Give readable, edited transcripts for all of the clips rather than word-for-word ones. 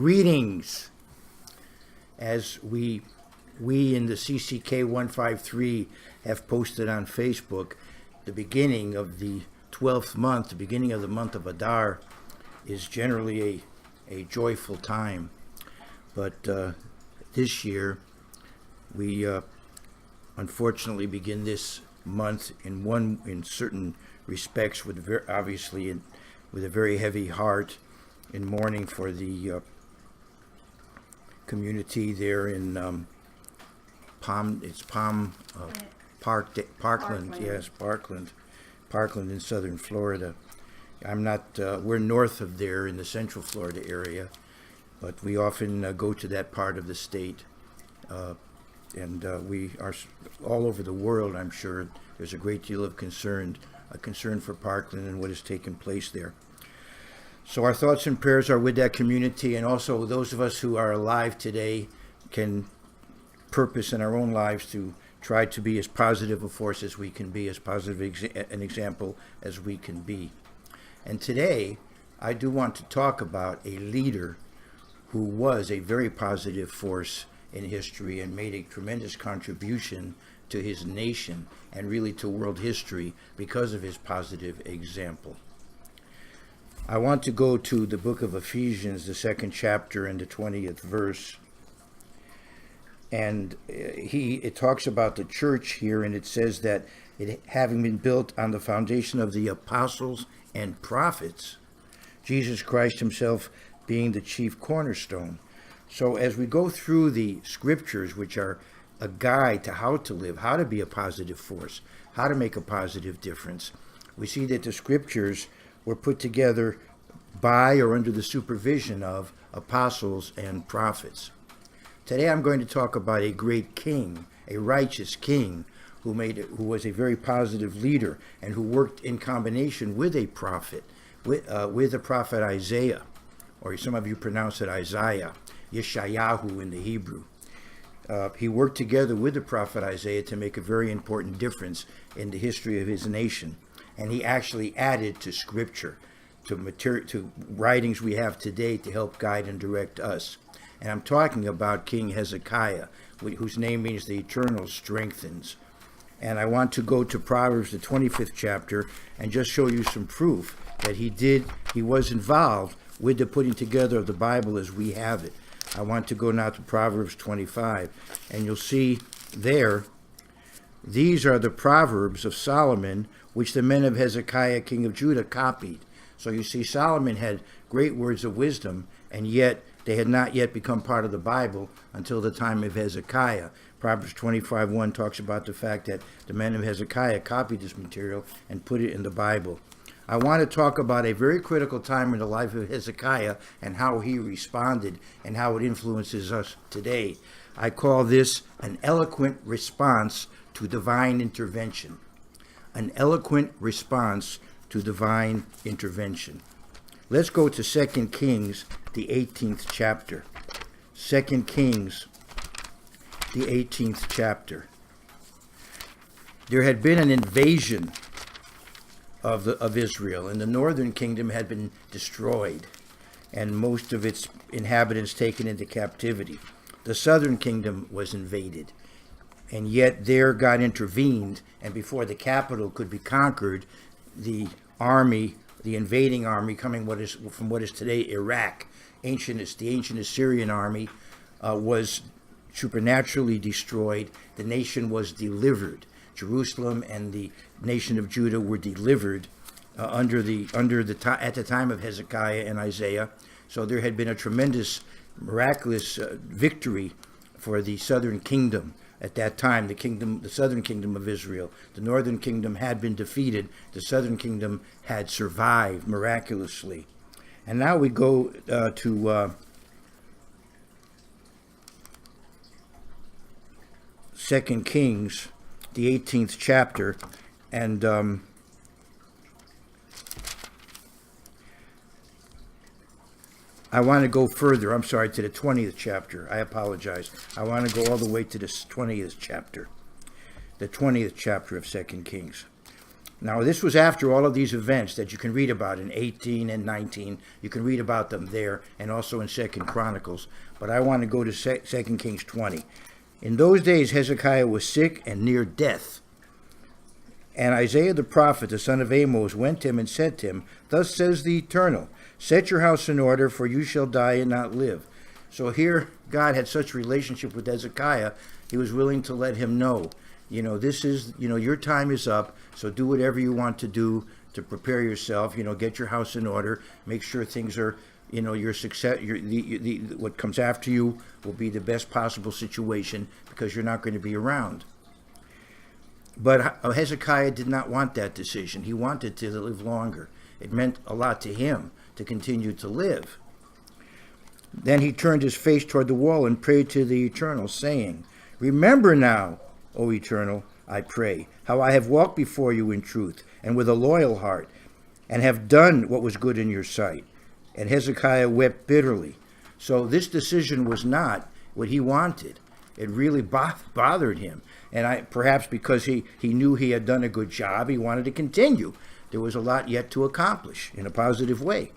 Greetings. As we in the CCK 153 have posted on Facebook, the beginning of the 12th month, the beginning of the month of Adar, is generally a joyful time. But this year, we unfortunately begin this month in certain respects with with a very heavy heart, in mourning for the community there in Parkland, yes, Parkland in southern Florida. We're north of there in the central Florida area, but we often go to that part of the state, and we are all over the world. I'm sure there's a great deal of concern for Parkland and what has taken place there. So our thoughts and prayers are with that community, and also those of us who are alive today can purpose in our own lives to try to be as positive a force as we can be, as positive an example as we can be. And today, I do want to talk about a leader who was a very positive force in history and made a tremendous contribution to his nation and really to world history because of his positive example. I want to go to the book of Ephesians, the 2nd chapter and the 20th verse. And it talks about the church here, and it says that it having been built on the foundation of the apostles and prophets, Jesus Christ himself being the chief cornerstone. So as we go through the scriptures, which are a guide to how to live, how to be a positive force, how to make a positive difference, we see that the scriptures were put together by or under the supervision of apostles and prophets. Today I'm going to talk about a great king, a righteous king, who was a very positive leader and who worked in combination with a prophet, with the prophet Isaiah, or some of you pronounce it Isaiah, Yeshayahu in the Hebrew. He worked together with the prophet Isaiah to make a very important difference in the history of his nation. And he actually added to scripture, to writings we have today to help guide and direct us. And I'm talking about King Hezekiah, whose name means the eternal strengthens. And I want to go to Proverbs, the 25th chapter, and just show you some proof that he was involved with the putting together of the Bible as we have it. I want to go now to Proverbs 25, and you'll see there, these are the Proverbs of Solomon, which the men of Hezekiah, king of Judah, copied. So you see, Solomon had great words of wisdom, and yet they had not yet become part of the Bible until the time of Hezekiah. Proverbs 25:1 talks about the fact that the men of Hezekiah copied this material and put it in the Bible. I want to talk about a very critical time in the life of Hezekiah and how he responded and how it influences us today. I call this an eloquent response to divine intervention. An eloquent response to divine intervention. Let's go to 2 Kings, the 18th chapter. 2 Kings, the 18th chapter. There had been an invasion of Israel, and the northern kingdom had been destroyed, and most of its inhabitants taken into captivity. The southern kingdom was invaded, and yet there God intervened, and before the capital could be conquered, the invading army coming from what is today Iraq, the ancient Assyrian army, was supernaturally destroyed. The nation was delivered. Jerusalem and the nation of Judah were delivered at the time of Hezekiah and Isaiah. So there had been a tremendous, miraculous victory for the southern kingdom. At that time, the southern kingdom of Israel. The northern kingdom had been defeated. The southern kingdom had survived miraculously. And now we go to 2 Kings, the 18th chapter, and I want to go further, to the 20th chapter. I apologize. I want to go all the way to the 20th chapter. The 20th chapter of 2 Kings. Now, this was after all of these events that you can read about in 18 and 19. You can read about them there and also in 2nd Chronicles. But I want to go to 2 Kings 20. In those days, Hezekiah was sick and near death. And Isaiah the prophet, the son of Amos, went to him and said to him, Thus says the Eternal, set your house in order, for you shall die and not live. So here, God had such a relationship with Hezekiah, he was willing to let him know, this is, your time is up, so do whatever you want to do to prepare yourself, get your house in order, make sure things are, your success, what comes after you will be the best possible situation because you're not going to be around. But Hezekiah did not want that decision. He wanted to live longer. It meant a lot to him to continue to live. Then he turned his face toward the wall and prayed to the Eternal, saying, Remember now, O Eternal, I pray, how I have walked before you in truth and with a loyal heart, and have done what was good in your sight. And Hezekiah wept bitterly. So this decision was not what he wanted. It really bothered him. And perhaps because he knew he had done a good job, he wanted to continue. There was a lot yet to accomplish in a positive way.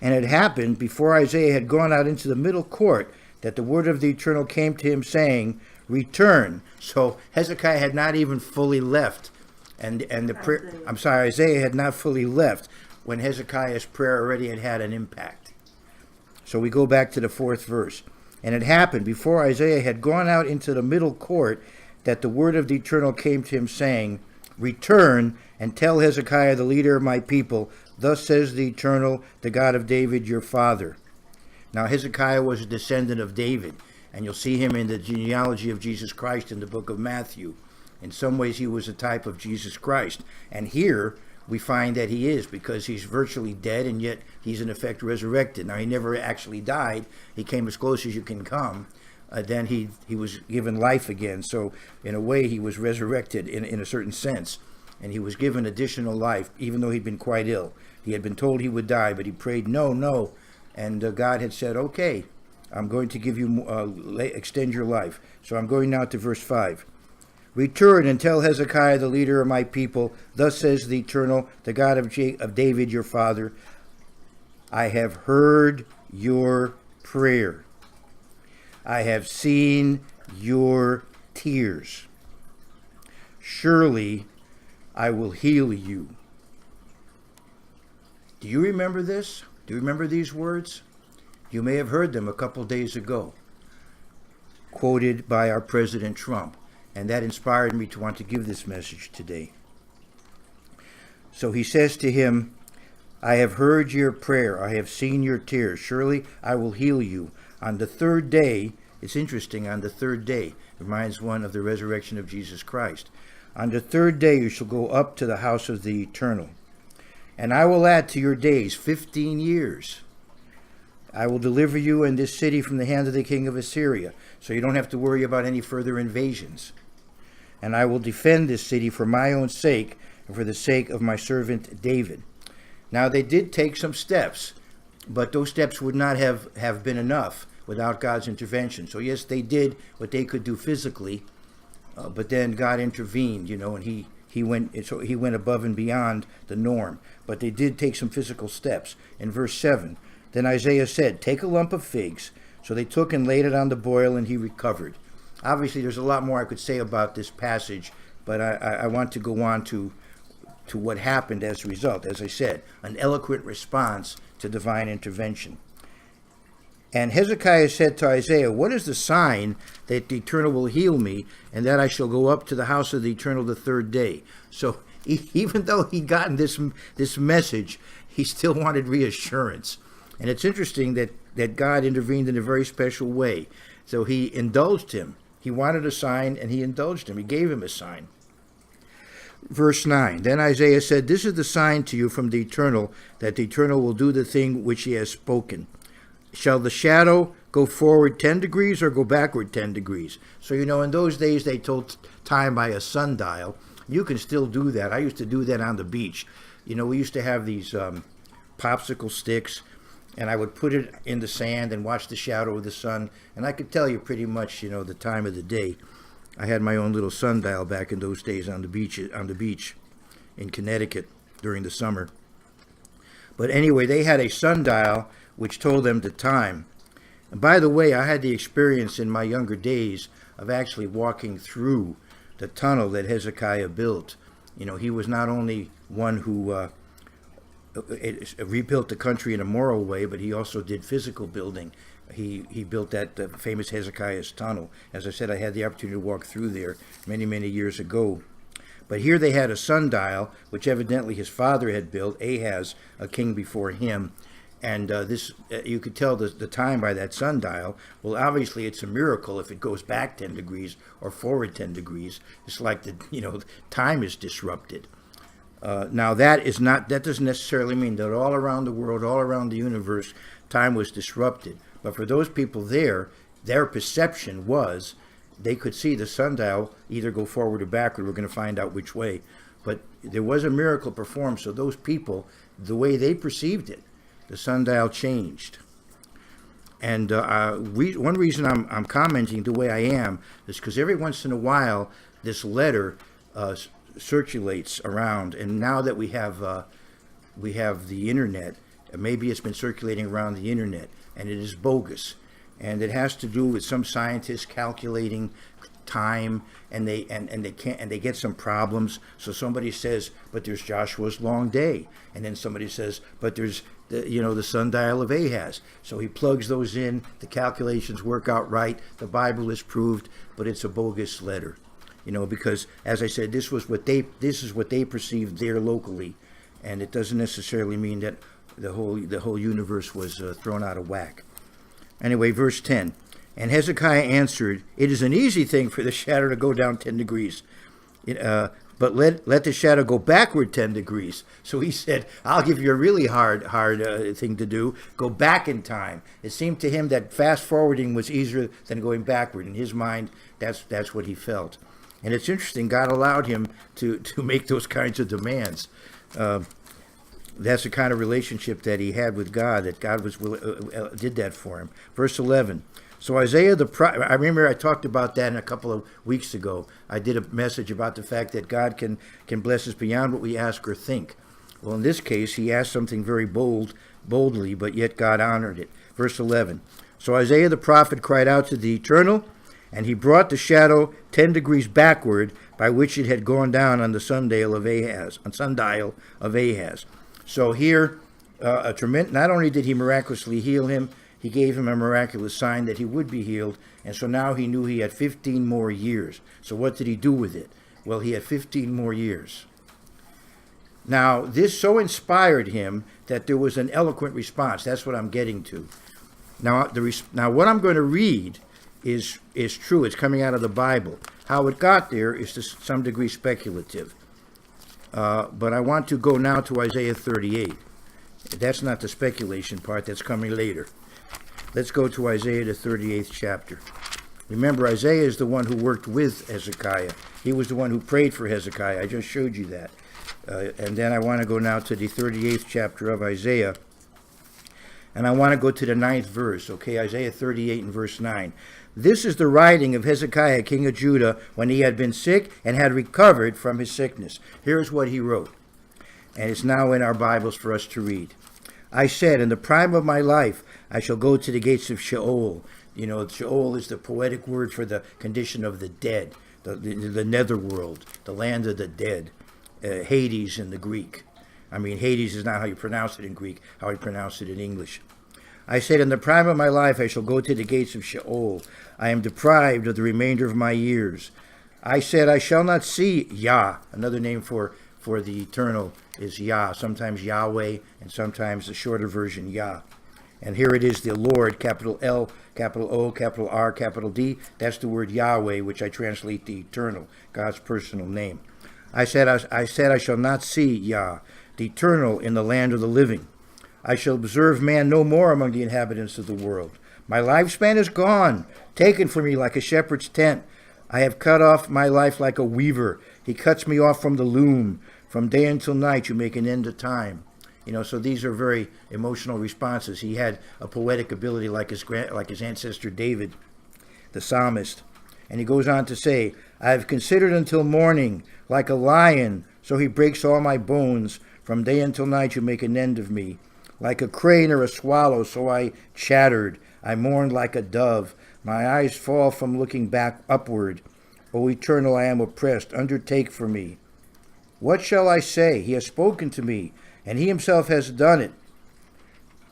And it happened before Isaiah had gone out into the middle court that the word of the Eternal came to him, saying, Return. So Hezekiah had not even fully left. And the prayer, Isaiah had not fully left when Hezekiah's prayer already had an impact. So we go back to the 4th verse. And it happened before Isaiah had gone out into the middle court that the word of the Eternal came to him, saying, Return and tell Hezekiah, the leader of my people, Thus says the Eternal, the God of David, your father. Now Hezekiah was a descendant of David, and you'll see him in the genealogy of Jesus Christ in the book of Matthew. In some ways he was a type of Jesus Christ. And here we find that he is, because he's virtually dead, and yet he's in effect resurrected. Now he never actually died. He came as close as you can come. Then he was given life again. So in a way he was resurrected in a certain sense. And he was given additional life, even though he'd been quite ill. He had been told he would die, but he prayed, no. And God had said, okay, I'm going to give you, extend your life. So I'm going now to verse 5. Return and tell Hezekiah, the leader of my people, Thus says the Eternal, the God of David, your father, I have heard your prayer. I have seen your tears. Surely I will heal you. Do you remember this? Do you remember these words? You may have heard them a couple days ago, quoted by our President Trump. And that inspired me to want to give this message today. So he says to him, I have heard your prayer. I have seen your tears. Surely I will heal you. On the 3rd day, it's interesting, on the 3rd day, reminds one of the resurrection of Jesus Christ. On the 3rd day you shall go up to the house of the Eternal. And I will add to your days 15 years. I will deliver you and this city from the hand of the king of Assyria, so you don't have to worry about any further invasions. And I will defend this city for my own sake and for the sake of my servant David. Now they did take some steps, but those steps would not have been enough without God's intervention. So yes, they did what they could do physically, but then God intervened, and he went above and beyond the norm. But they did take some physical steps. In verse 7, then Isaiah said, Take a lump of figs. So they took and laid it on the boil, and he recovered. Obviously, there's a lot more I could say about this passage, but I want to go on to what happened as a result. As I said, an eloquent response to divine intervention. And Hezekiah said to Isaiah, What is the sign that the Eternal will heal me, and that I shall go up to the house of the Eternal the 3rd day? So even though he'd gotten this message, he still wanted reassurance. And it's interesting that God intervened in a very special way. So he indulged him. He wanted a sign, and he indulged him. He gave him a sign. Verse 9, Then Isaiah said, This is the sign to you from the Eternal, that the Eternal will do the thing which he has spoken. Shall the shadow go forward 10 degrees or go backward 10 degrees? So, in those days they told time by a sundial. You can still do that. I used to do that on the beach. We used to have these popsicle sticks, and I would put it in the sand and watch the shadow of the sun, and I could tell you pretty much, the time of the day. I had my own little sundial back in those days on the beach. in Connecticut during the summer. But anyway, they had a sundial which told them the time. And by the way, I had the experience in my younger days of actually walking through the tunnel that Hezekiah built. He was not only one who rebuilt the country in a moral way, but he also did physical building. He built that famous Hezekiah's tunnel. As I said, I had the opportunity to walk through there many, many years ago. But here they had a sundial, which evidently his father had built, Ahaz, a king before him. And this, you could tell the time by that sundial. Well, obviously it's a miracle if it goes back 10 degrees or forward 10 degrees. It's like time is disrupted. Now that doesn't necessarily mean that all around the world, all around the universe, time was disrupted. But for those people there, their perception was they could see the sundial either go forward or backward. We're going to find out which way. But there was a miracle performed, so those people, the way they perceived it, the sundial changed. And one reason I'm commenting the way I am is because every once in a while this letter circulates around, and now that we have the internet, maybe it's been circulating around the internet, and it is bogus, and it has to do with some scientists calculating time, and they get some problems. So somebody says, but there's Joshua's long day, and then somebody says, but there's the sundial of Ahaz. So he plugs those in, the calculations work out right, the Bible is proved, but it's a bogus letter. Because as I said, this is what they perceived there locally, and it doesn't necessarily mean that the whole universe was thrown out of whack. Anyway, verse 10. And Hezekiah answered, "It is an easy thing for the shadow to go down 10 degrees, but let the shadow go backward 10 degrees." So he said, "I'll give you a really hard thing to do. Go back in time." It seemed to him that fast forwarding was easier than going backward. In his mind, that's what he felt. And it's interesting, God allowed him to make those kinds of demands. That's the kind of relationship that he had with God, that God did that for him. Verse 11. So Isaiah the prophet, I remember I talked about that a couple of weeks ago. I did a message about the fact that God can bless us beyond what we ask or think. Well, in this case, he asked something very boldly, but yet God honored it. Verse 11. So Isaiah the prophet cried out to the Eternal, and he brought the shadow 10 degrees backward, by which it had gone down on the sundial of Ahaz. So here, not only did he miraculously heal him, he gave him a miraculous sign that he would be healed, and so now he knew he had 15 more years. So what did he do with it? Well, he had 15 more years. Now, this so inspired him that there was an eloquent response. That's what I'm getting to. Now, what I'm going to read is true. It's coming out of the Bible. How it got there is to some degree speculative. But I want to go now to Isaiah 38. That's not the speculation part. That's coming later. Let's go to Isaiah, the 38th chapter. Remember, Isaiah is the one who worked with Hezekiah. He was the one who prayed for Hezekiah. I just showed you that. And then I want to go now to the 38th chapter of Isaiah. And I want to go to the 9th verse, okay? Isaiah 38 and verse 9. This is the writing of Hezekiah, king of Judah, when he had been sick and had recovered from his sickness. Here's what he wrote. And it's now in our Bibles for us to read. I said, in the prime of my life, I shall go to the gates of Sheol. Sheol is the poetic word for the condition of the dead, the netherworld, the land of the dead, Hades in the Greek. I mean, Hades is not how you pronounce it in Greek, how you pronounce it in English. I said, in the prime of my life, I shall go to the gates of Sheol. I am deprived of the remainder of my years. I said, I shall not see Yah. Another name for the Eternal is Yah, sometimes Yahweh, and sometimes the shorter version, Yah. And here it is, the Lord, capital L, capital O, capital R, capital D. That's the word Yahweh, which I translate the Eternal, God's personal name. I said, I shall not see Yah, the Eternal, in the land of the living. I shall observe man no more among the inhabitants of the world. My lifespan is gone, taken from me like a shepherd's tent. I have cut off my life like a weaver. He cuts me off from the loom. From day until night you make an end of time. So these are very emotional responses. He had a poetic ability like his ancestor David, the psalmist. And he goes on to say, I have considered until morning, like a lion So he breaks all my bones. From day until night you make an end of me. Like a crane or a swallow, so I chattered. I mourned like a dove. My eyes fall from looking back upward. O Eternal, I am oppressed. Undertake for me. What shall I say? He has spoken to me, and he himself has done it.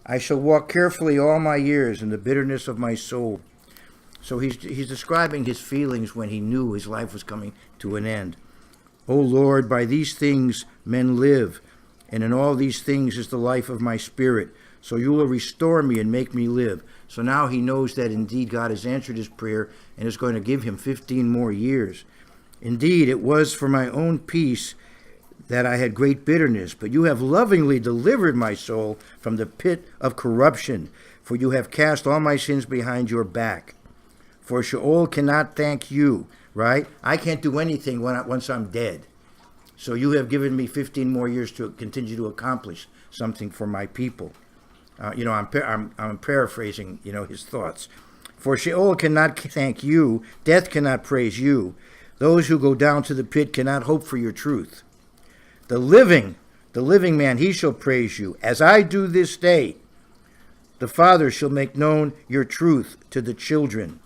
I shall walk carefully all my years in the bitterness of my soul. So he's describing his feelings when he knew his life was coming to an end. O Lord, by these things men live, and in all these things is the life of my spirit. So you will restore me and make me live. So now he knows that indeed God has answered his prayer and is going to give him 15 more years. Indeed, it was for my own peace that I had great bitterness, but you have lovingly delivered my soul from the pit of corruption, for you have cast all my sins behind your back. For Sheol cannot thank you, right? I can't do anything once I'm dead. So you have given me 15 more years to continue to accomplish something for my people. I'm paraphrasing, his thoughts. For Sheol cannot thank you, death cannot praise you. Those who go down to the pit cannot hope for your truth. The living man, he shall praise you, as I do this day. The Father shall make known your truth to the children.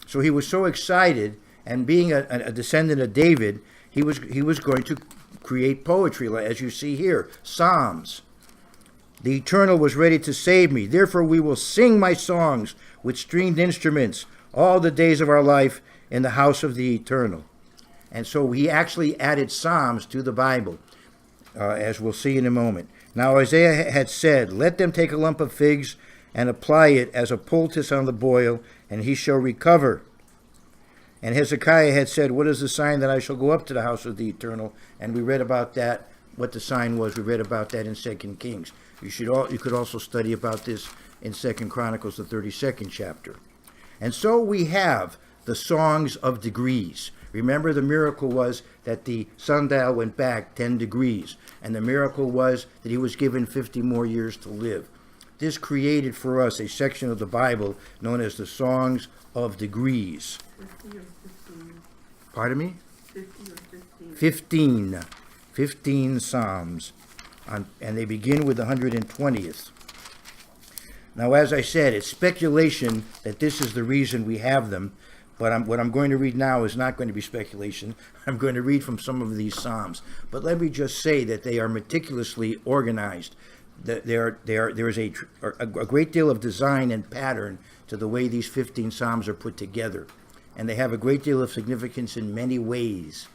So he was so excited, and being a descendant of David, he was going to create poetry, as you see here, Psalms. The Eternal was ready to save me. Therefore we will sing my songs with stringed instruments all the days of our life in the house of the Eternal. And so he actually added Psalms to the Bible, as we'll see in a moment. Now Isaiah had said, let them take a lump of figs and apply it as a poultice on the boil, and he shall recover. And Hezekiah had said, what is the sign that I shall go up to the house of the Eternal? And we read about that, what the sign was. We read about that in 2 Kings. You could also study about this in 2 Chronicles, the 32nd chapter. And so we have the songs of degrees. Remember, the miracle was that the sundial went back 10 degrees. And the miracle was that he was given 50 more years to live. This created for us a section of the Bible known as the Songs of Degrees. 50 or 15? Pardon me? 50 or 15? 15 Psalms. And they begin with the 120th. Now, as I said, it's speculation that this is the reason we have them. But what I'm going to read now is not going to be speculation. I'm going to read from some of these Psalms. But let me just say that they are meticulously organized. There is a great deal of design and pattern to the way these 15 Psalms are put together. And they have a great deal of significance in many ways.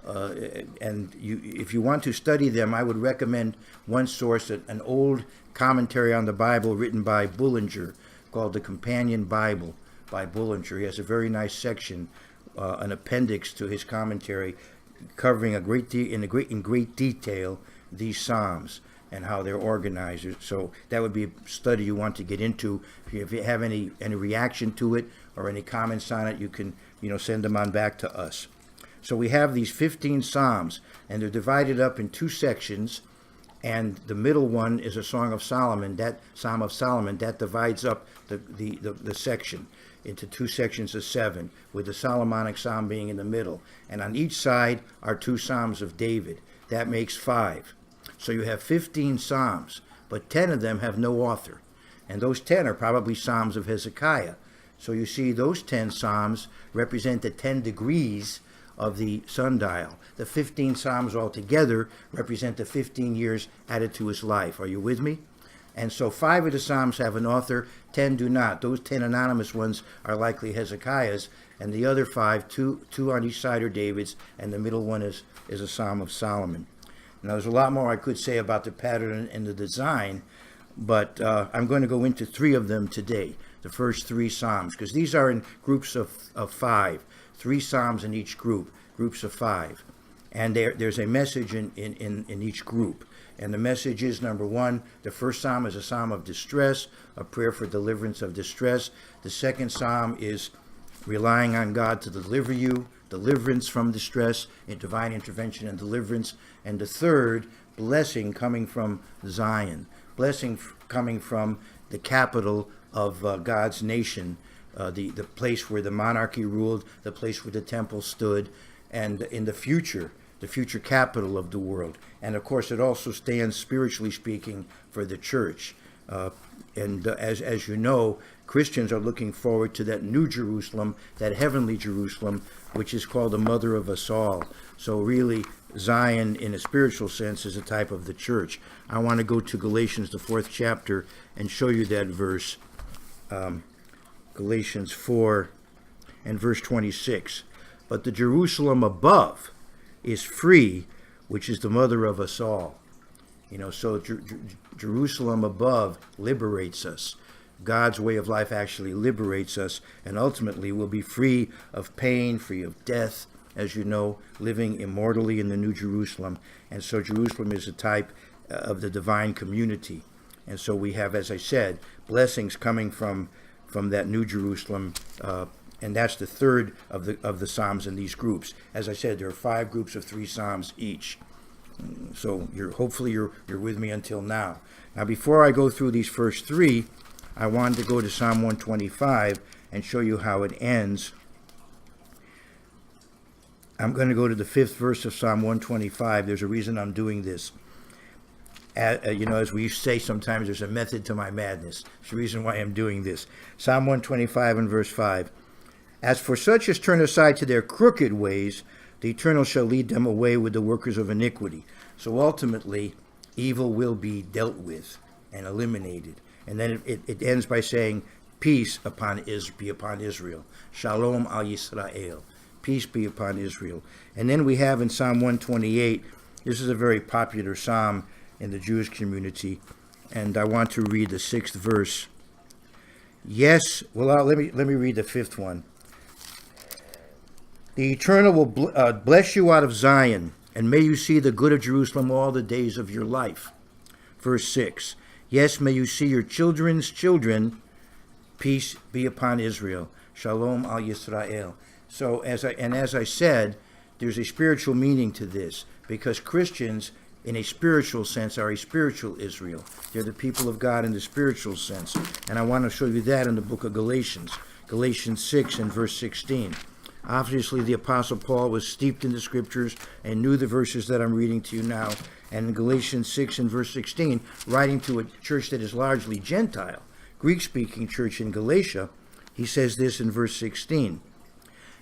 If you want to study them, I would recommend one source, an old commentary on the Bible written by Bullinger called the Companion Bible by Bullinger. He has a very nice section, an appendix to his commentary, covering in great detail these Psalms and how they're organized. So that would be a study you want to get into. If you have any reaction to it or any comments on it, you can send them on back to us. So we have these 15 Psalms, and they're divided up in two sections, and the middle one is a Song of Solomon. That Psalm of Solomon, that divides up the section into two sections of 7, with the Solomonic Psalm being in the middle. And on each side are 2 Psalms of David. That makes 5. So you have 15 Psalms, but 10 of them have no author. And those 10 are probably Psalms of Hezekiah. So you see, those 10 Psalms represent the 10 degrees of the sundial. The 15 Psalms altogether represent the 15 years added to his life. Are you with me? And so 5 of the Psalms have an author, 10 do not. Those 10 anonymous ones are likely Hezekiah's, and the other 5, two on each side are David's, and the middle one is a Psalm of Solomon. Now, there's a lot more I could say about the pattern and the design, but I'm going to go into 3 of them today, the first 3 Psalms, because these are in groups of 5, 3 Psalms in each group, groups of 5. And there's a message in each group. And the message is, number 1, the first Psalm is a Psalm of distress, a prayer for deliverance of distress. The second Psalm is relying on God to deliver you, deliverance from distress, and divine intervention and deliverance. And the third, blessing coming from Zion, blessing coming from the capital of God's nation, the place where the monarchy ruled, the place where the temple stood, and in the future, the future capital of the world. And of course, it also stands, spiritually speaking, for the church. As you know, Christians are looking forward to that new Jerusalem, that heavenly Jerusalem, which is called the mother of us all. So really, Zion, in a spiritual sense, is a type of the church. I want to go to Galatians, the 4th chapter, and show you that verse. Galatians 4 and verse 26. But the Jerusalem above is free, which is the mother of us all. So Jerusalem above liberates us. God's way of life actually liberates us, and ultimately we'll be free of pain, free of death, as you know, living immortally in the New Jerusalem. And so Jerusalem is a type of the divine community. And so we have, as I said, blessings coming from that New Jerusalem, and that's the third of the Psalms in these groups. As I said, there are 5 groups of 3 Psalms each. So hopefully you're with me until now. Now, before I go through these first 3, I wanted to go to Psalm 125 and show you how it ends. I'm going to go to the 5th verse of Psalm 125. There's a reason I'm doing this. As we say sometimes, there's a method to my madness. It's the reason why I'm doing this. Psalm 125 and verse 5. As for such as turn aside to their crooked ways, the Eternal shall lead them away with the workers of iniquity. So ultimately, evil will be dealt with and eliminated. And then it ends by saying, peace be upon Israel. Shalom al Yisrael. Peace be upon Israel. And then we have in Psalm 128, this is a very popular psalm in the Jewish community, and I want to read the 6th verse. Yes, well, let me read the 5th one. The Eternal will bless you out of Zion, and may you see the good of Jerusalem all the days of your life. Verse 6. Yes, may you see your children's children. Peace be upon Israel. Shalom al Yisrael. So, as I said, there's a spiritual meaning to this, because Christians, in a spiritual sense, are a spiritual Israel. They're the people of God in the spiritual sense. And I want to show you that in the book of Galatians. Galatians 6 and verse 16. Obviously, the Apostle Paul was steeped in the Scriptures and knew the verses that I'm reading to you now. And in Galatians 6 and verse 16, writing to a church that is largely Gentile, Greek-speaking church in Galatia, he says this in verse 16.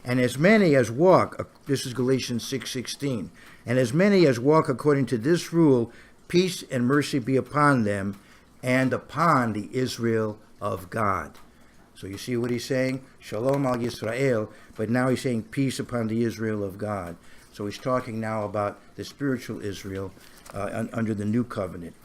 And as many as walk, this is Galatians 6:16, and as many as walk according to this rule, peace and mercy be upon them and upon the Israel of God. So you see what he's saying? Shalom al Yisrael, but now he's saying peace upon the Israel of God. So he's talking now about the spiritual Israel under the new covenant.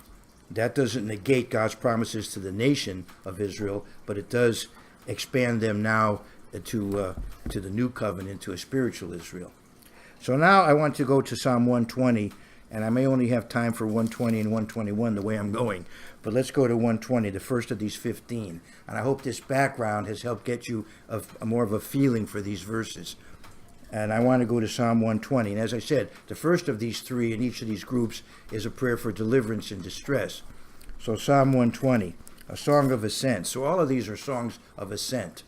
That doesn't negate God's promises to the nation of Israel, but it does expand them now to the new covenant, to a spiritual Israel. So now I want to go to Psalm 120, and I may only have time for 120 and 121 the way I'm going, but let's go to 120, the first of these 15. And I hope this background has helped get you more of a feeling for these verses. And I want to go to Psalm 120. And as I said, the first of these 3 in each of these groups is a prayer for deliverance and distress. So Psalm 120, a song of ascent. So all of these are songs of ascent.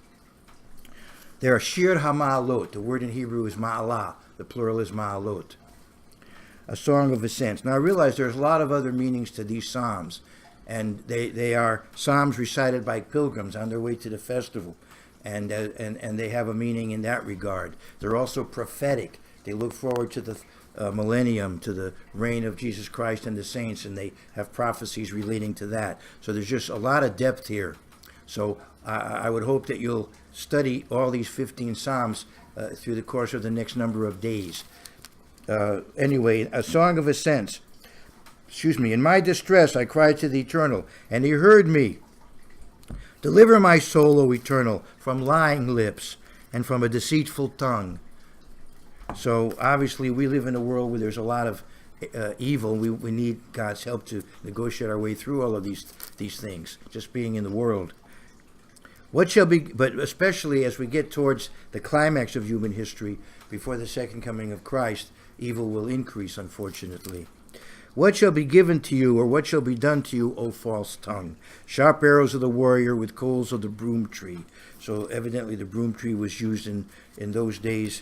There are Shir HaMa'alot. The word in Hebrew is Ma'alah. The plural is Ma'alot. A song of ascents. Now I realize there's a lot of other meanings to these psalms, and they are psalms recited by pilgrims on their way to the festival, and they have a meaning in that regard. They're also prophetic. They look forward to the millennium, to the reign of Jesus Christ and the saints, and they have prophecies relating to that. So there's just a lot of depth here. So I would hope that you'll study all these 15 psalms through the course of the next number of days. Anyway, a song of ascents. In my distress I cried to the Eternal, and he heard me. Deliver my soul, O Eternal, from lying lips and from a deceitful tongue. So obviously we live in a world where there's a lot of evil. We need God's help to negotiate our way through all of these things, just being in the world. What shall be, but especially as we get towards the climax of human history, before the second coming of Christ, evil will increase, unfortunately. What shall be given to you, or what shall be done to you, O false tongue? Sharp arrows of the warrior with coals of the broom tree. So evidently the broom tree was used in those days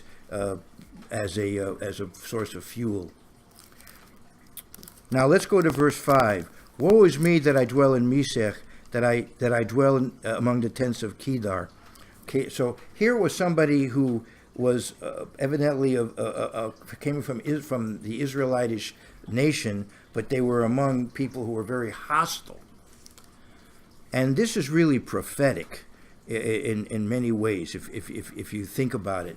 as a source of fuel. Now let's go to verse 5. Woe is me that I dwell in Meshech, that I dwell among the tents of Kedar. Okay, so here was somebody who was evidently came from the Israelitish nation, but they were among people who were very hostile. And this is really prophetic in many ways, if you think about it.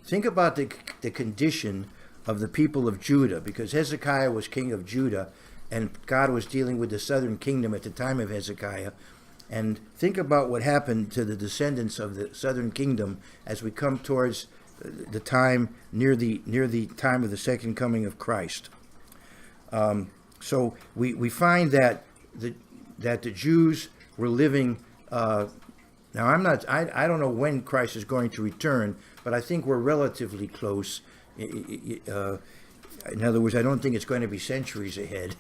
Think about the condition of the people of Judah, because Hezekiah was king of Judah, and God was dealing with the southern kingdom at the time of Hezekiah. And think about what happened to the descendants of the southern kingdom as we come towards the time near the time of the second coming of Christ. So we find that the Jews were living. Now I don't know when Christ is going to return, but I think we're relatively close. In other words, I don't think it's going to be centuries ahead.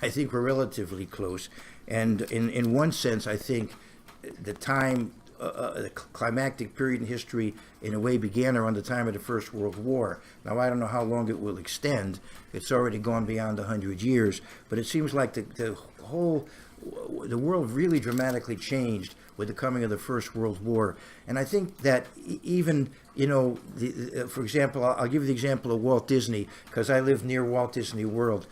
I think we're relatively close. And in one sense, I think the time, the climactic period in history, in a way, began around the time of the First World War. Now, I don't know how long it will extend. It's already gone beyond 100 years. But it seems like the world really dramatically changed with the coming of the First World War. And I think that even, for example, I'll give you the example of Walt Disney, because I live near Walt Disney World.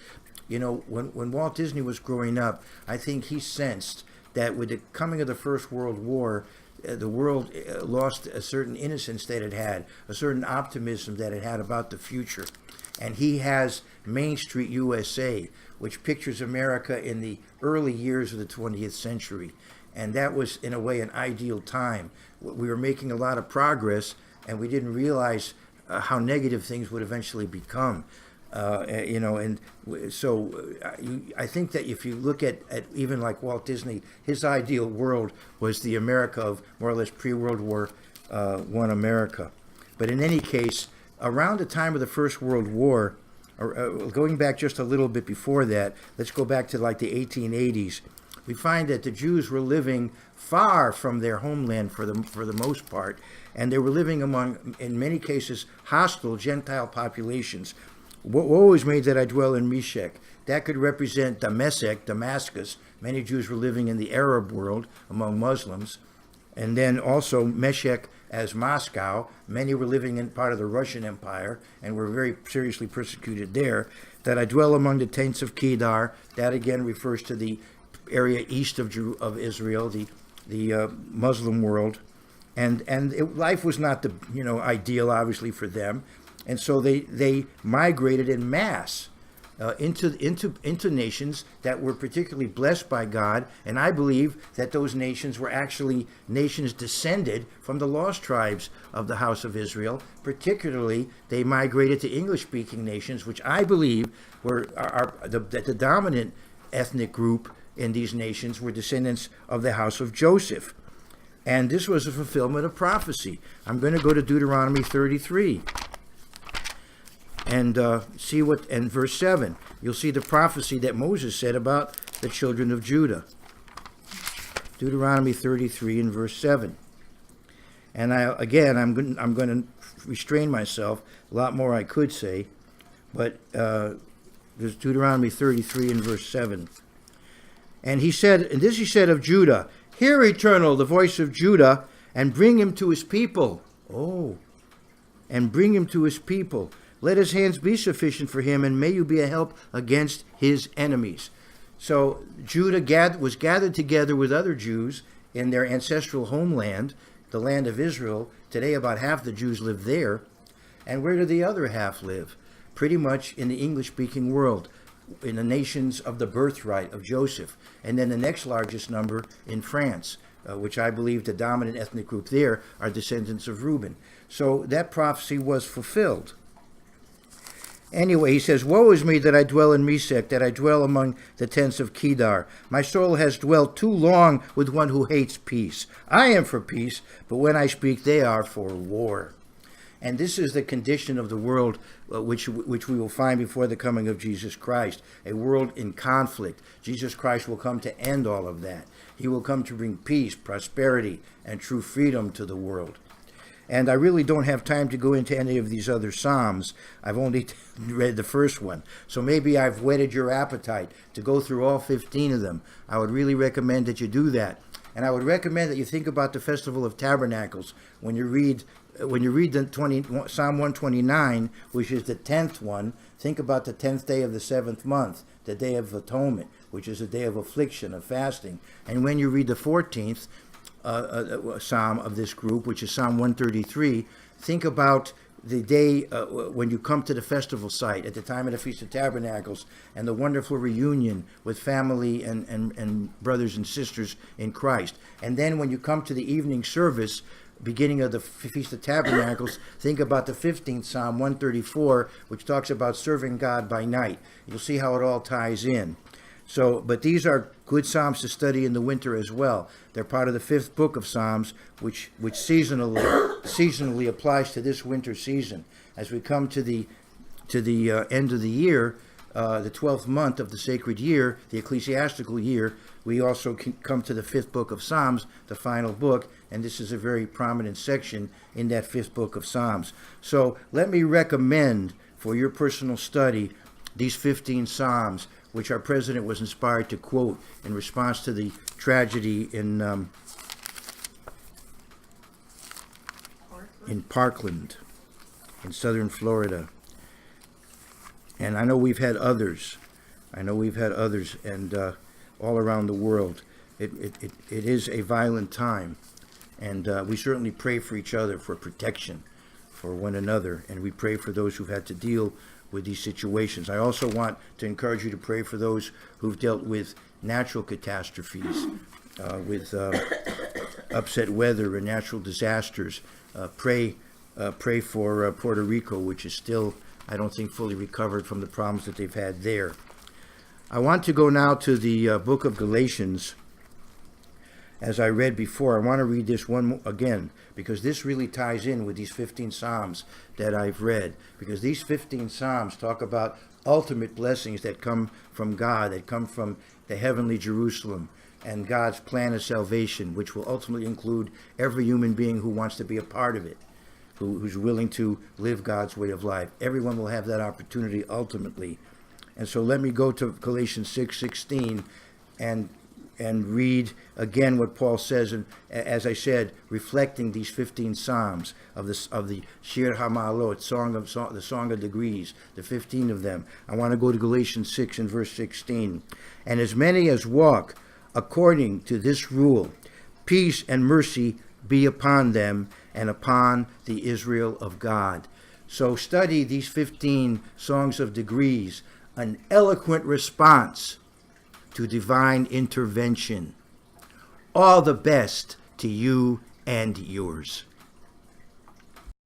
When Walt Disney was growing up, I think he sensed that with the coming of the First World War, the world lost a certain innocence that it had, a certain optimism that it had about the future. And he has Main Street USA, which pictures America in the early years of the 20th century. And that was, in a way, an ideal time. We were making a lot of progress, and we didn't realize how negative things would eventually become. And so I think that if you look at even like Walt Disney, his ideal world was the America of more or less pre-World War I America. But in any case, around the time of the First World War, going back just a little bit before that, let's go back to like the 1880s, we find that the Jews were living far from their homeland for the most part, and they were living among, in many cases, hostile Gentile populations. Woe is me that I dwell in Meshech. That could represent Damascus. Many Jews were living in the Arab world among Muslims. And then also Meshech as Moscow. Many were living in part of the Russian Empire and were very seriously persecuted there. That I dwell among the tents of Kedar. That again refers to the area east of Israel, the Muslim world. And life was not the ideal, obviously, for them. And so they migrated in mass into nations that were particularly blessed by God. And I believe that those nations were actually nations descended from the lost tribes of the house of Israel. Particularly, they migrated to English-speaking nations, which I believe are the dominant ethnic group in these nations were descendants of the house of Joseph. And this was a fulfillment of prophecy. I'm going to go to Deuteronomy 33. And see what, in verse 7, you'll see the prophecy that Moses said about the children of Judah. Deuteronomy 33 and verse 7. And I'm going to restrain myself. A lot more I could say, but there's Deuteronomy 33 and verse 7. And he said of Judah, "Hear, Eternal, the voice of Judah, and bring him to his people." Oh, and bring him to his people. Let his hands be sufficient for him, and may you be a help against his enemies. So Judah was gathered together with other Jews in their ancestral homeland, the land of Israel. Today about half the Jews live there. And where do the other half live? Pretty much in the English-speaking world, in the nations of the birthright of Joseph. And then the next largest number in France, which I believe the dominant ethnic group there are descendants of Reuben. So that prophecy was fulfilled. Anyway, he says, "Woe is me that I dwell in Meshech, that I dwell among the tents of Kedar. My soul has dwelt too long with one who hates peace. I am for peace, but when I speak, they are for war." And this is the condition of the world which we will find before the coming of Jesus Christ, a world in conflict. Jesus Christ will come to end all of that. He will come to bring peace, prosperity, and true freedom to the world. And I really don't have time to go into any of these other Psalms. I've only read the first one. So maybe I've whetted your appetite to go through all 15 of them. I would really recommend that you do that. And I would recommend that you think about the Festival of Tabernacles when you read Psalm 129, which is the 10th one. Think about the 10th day of the 7th month, the Day of Atonement, which is a day of affliction, of fasting. And when you read the 14th Psalm of this group, which is Psalm 133, think about the day when you come to the festival site at the time of the Feast of Tabernacles and the wonderful reunion with family and brothers and sisters in Christ. And then when you come to the evening service, beginning of the Feast of Tabernacles, think about the 15th Psalm, 134, which talks about serving God by night. You'll see how it all ties in. So, but these are good Psalms to study in the winter as well. They're part of the 5th book of Psalms, which seasonally applies to this winter season. As we come to the end of the year, the 12th month of the sacred year, the ecclesiastical year, we also come to the 5th book of Psalms, the final book, and this is a very prominent section in that 5th book of Psalms. So let me recommend for your personal study these 15 Psalms, which our president was inspired to quote in response to the tragedy in Parkland, in southern Florida. And I know we've had others. And all around the world. It is a violent time. And we certainly pray for each other, for protection, for one another. And we pray for those who've had to deal with these situations. I also want to encourage you to pray for those who've dealt with natural catastrophes, with upset weather and natural disasters. Pray for Puerto Rico, which is still, I don't think, fully recovered from the problems that they've had there. I want to go now to the book of Galatians. As I read before, I want to read this one again, because this really ties in with these 15 Psalms that I've read, because these 15 Psalms talk about ultimate blessings that come from God, that come from the heavenly Jerusalem, and God's plan of salvation, which will ultimately include every human being who wants to be a part of it, who's willing to live God's way of life. Everyone will have that opportunity ultimately. And so let me go to Galatians 6:16 and read again what Paul says, and as I said, reflecting these 15 Psalms of the Shir HaMa'alot, the Song of Degrees, the 15 of them. I want to go to Galatians 6 and verse 16. And as many as walk according to this rule, peace and mercy be upon them and upon the Israel of God. So study these 15 songs of degrees, an eloquent response to divine intervention. All the best to you and yours.